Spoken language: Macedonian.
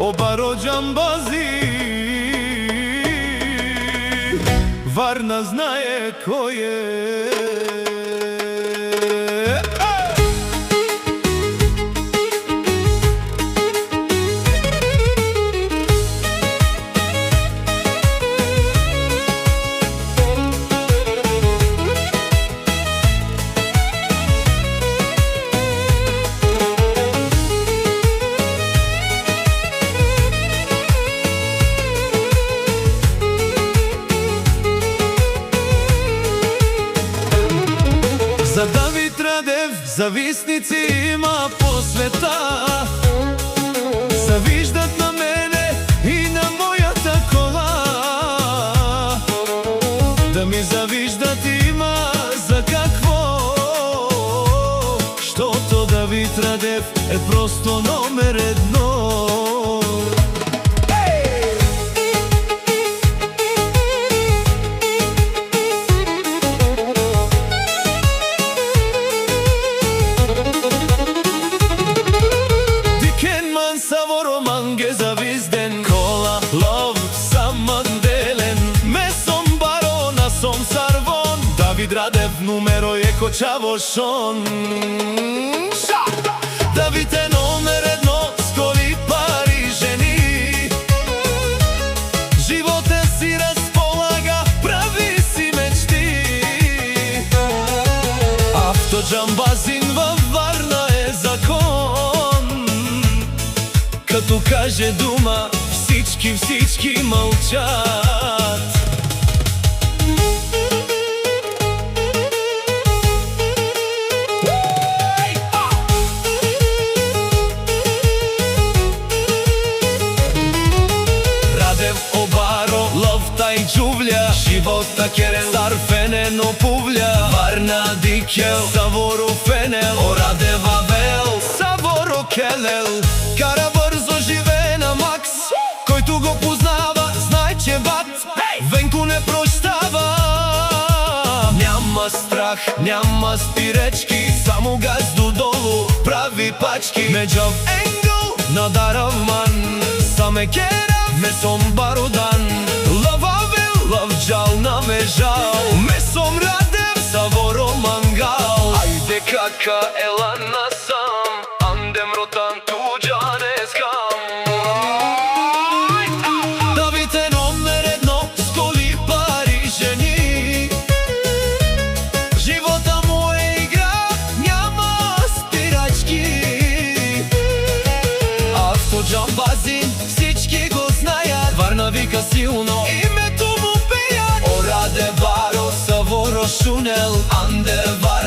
Обаро Џамбази. Варна знае кој е. За Давид Радев зависници има по света. Завиждат на мене и на мојата кола. Да ми завиждат има за какво, штото Давид Радев е просто номер едно. Завизден кола, лов, саман делен. Ме сом барона, сом сарвон. Давид Радев numero je ko Čavošon. Давид е номер едно, с коли, пари, жени. Живота си разполага, прави си мечти. Авто Џамбазин във Варна е закон. Като каже дума, всички мълчат. Радев, Обаро, ловта и джувля. Живота керен, Сарфенено пувля. Варна Дикел, Саворо Фенел. Орадева Вел, Саворо Келел. Кара бързо, живее на макс. Който го познава, знае, че бат Венко не прощава. Няма страх, няма спиречки, само газ додолу, прави пачки. Меджав Енгъл, Надарав Ман, саме кера, месом Бародан. Лававел, лавджал на вежал, месом Радев, Саворо Мангал. Айде кака, ела насам, андем ротан туджане скам. Давид е номер едно, с коли, пари, жени. Живота му е игра, няма спирачки. Авто Џамбазин, всички го знаят. Варна вика силно, името му пеят. Ораде Баро, Саворо Шунел, Анде Вар.